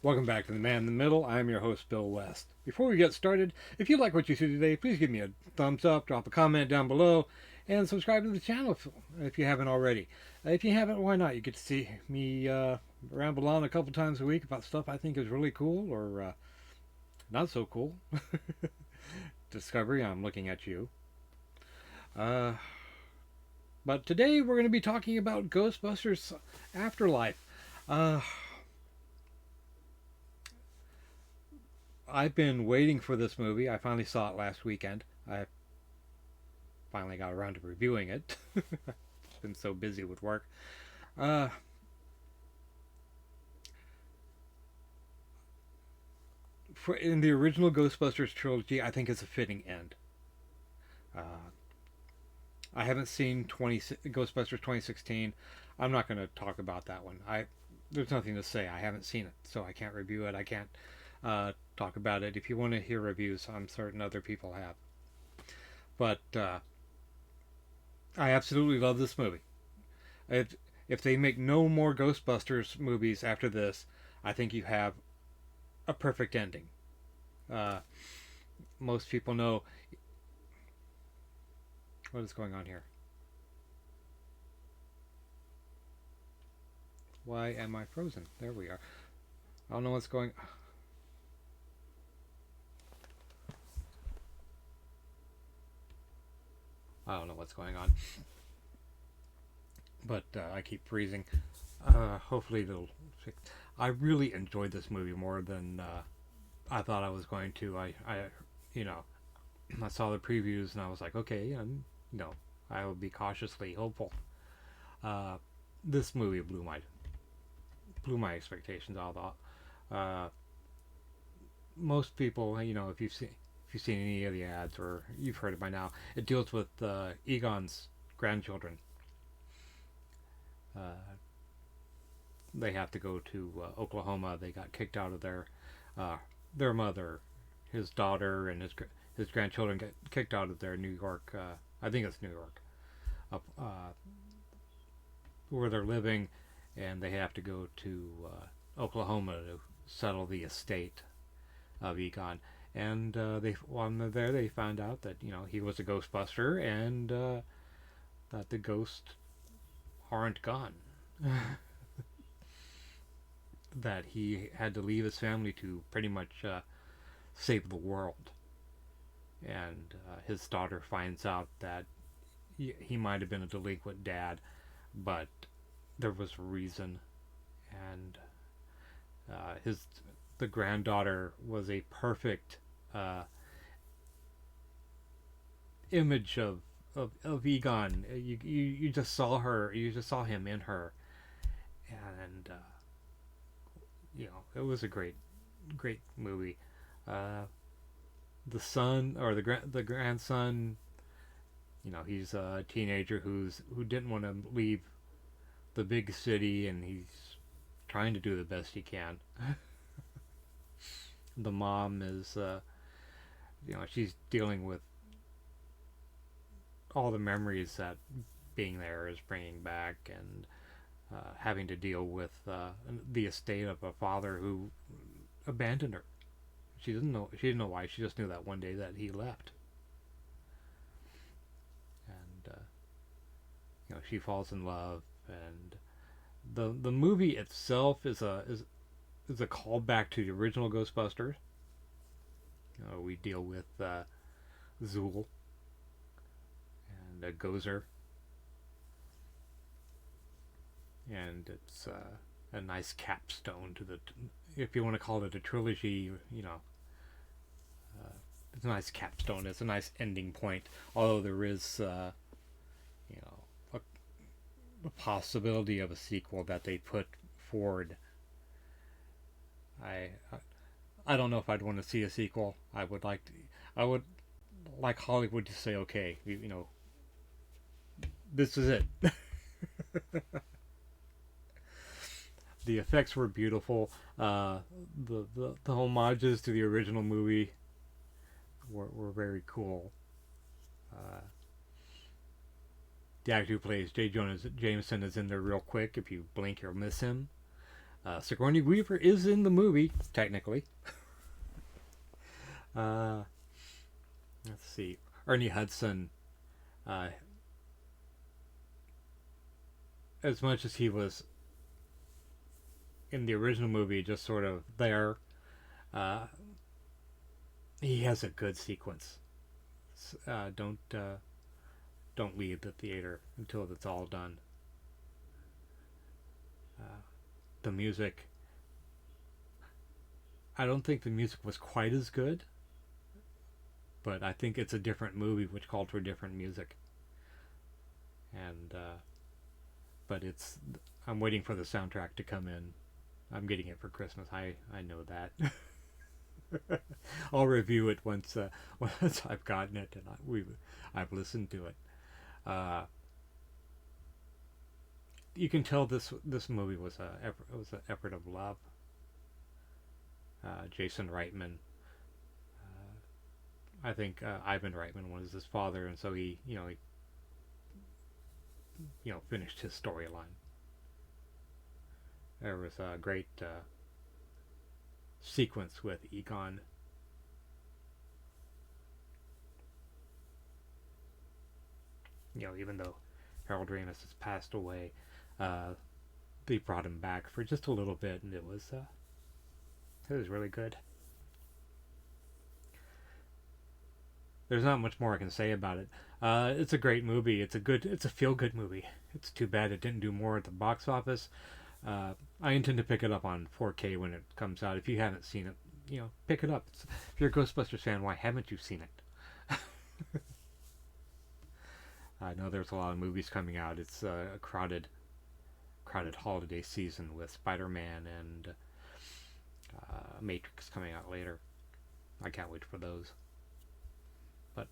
Welcome back to The Man in the Middle. I'm your host, Bill West. Before we get started, if you like what you see today, please give me a thumbs up, drop a comment down below, and subscribe to the channel if you haven't already. If you haven't, why not? You get to see me ramble on a couple times a week about stuff I think is really cool or not so cool. Discovery, I'm looking at you. Uh, but today we're going to be talking about Ghostbusters Afterlife. Uh, I've been waiting for this movie. I finally saw it last weekend. I finally got around to reviewing it. Been so busy with work. Uh, in the original Ghostbusters trilogy, I think it's a fitting end. Uh, I haven't seen Ghostbusters 2016. I'm not going to talk about that one. There's nothing to say. I haven't seen it, so I can't review it. I can't talk about it. If you want to hear reviews, I'm certain other people have. But I absolutely love this movie. If, if they make no more Ghostbusters movies after this, I think you have a perfect ending. Uh, Most people know what is going on here. Why am I frozen? There we are. I don't know what's going. I don't know what's going on, but I keep freezing. Hopefully it'll fix. I really enjoyed this movie more than I thought I was going to. You know, I saw the previews and I was like, okay, you know, I will be cautiously hopeful. Uh, this movie blew my expectations out of the. Most people, you know, if you've seen any of the ads or you've heard it by now, it deals with Egon's grandchildren. Uh, they have to go to Oklahoma. They got kicked out of uh, their mother, his daughter, and his grandchildren get kicked out of their New York. I think it's New York, where they're living, and they have to go to Oklahoma to settle the estate of Egon. And while they're there, they found out that he was a Ghostbuster, and that the ghosts aren't gone. That he had to leave his family to pretty much save the world. And his daughter finds out that he might have been a delinquent dad, but there was a reason. And his the granddaughter was a perfect uh, image of Egon. You just saw her. You just saw him in her, and it was a great movie. Uh, the son or the grandson, he's a teenager who didn't want to leave the big city, and he's trying to do the best he can. The mom is, she's dealing with all the memories that being there is bringing back, and having to deal with the estate of a father who abandoned her. She didn't know. She didn't know why. She just knew that one day that he left, and she falls in love. And the movie itself is a callback to the original Ghostbusters. We deal with Zool and Gozer, and it's a nice capstone to the, if you want to call it a trilogy. It's a nice capstone. It's a nice ending point. Although there is, you know, a possibility of a sequel that they put forward. I I don't know if I'd want to see a sequel. I would like Hollywood to say, okay, this is it. The effects were beautiful. The homages to the original movie were very cool. Uh, the actor who plays J. Jonah Jameson is in there real quick. If you blink, you'll miss him. Sigourney Weaver is in the movie, technically. Uh, let's see. Ernie Hudson, uh, as much as he was in the original movie, just sort of there, uh, he has a good sequence. Don't leave the theater until it's all done. Uh, the music, I don't think the music was quite as good, but I think it's a different movie which called for different music. And but it's I'm waiting for the soundtrack to come in. I'm getting it for Christmas. I know that. I'll review it once once I've gotten it and I've listened to it. Uh, you can tell this movie was an effort of love. Jason Reitman, I think Ivan Reitman was his father, and so he finished his storyline. There was a great sequence with Egon. Even though Harold Ramis has passed away, uh, they brought him back for just a little bit, and it was really good. There's not much more I can say about it. It's a great movie. It's a feel good movie. It's too bad it didn't do more at the box office. I intend to pick it up on 4K when it comes out. If you haven't seen it, pick it up. If you're a Ghostbusters fan, why haven't you seen it? I know there's a lot of movies coming out. It's a crowded holiday season with Spider-Man and Matrix coming out later. I can't wait for those. But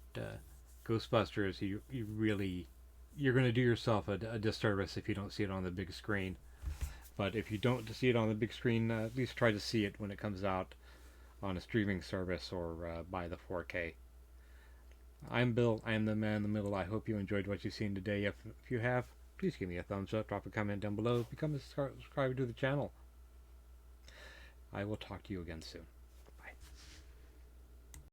Ghostbusters, you're going to do yourself a disservice if you don't see it on the big screen. But if you don't see it on the big screen, at least try to see it when it comes out on a streaming service or buy the 4K. I'm Bill. I am the man in the middle. I hope you enjoyed what you've seen today. If you have, please give me a thumbs up, drop a comment down below, become a subscriber to the channel. I will talk to you again soon.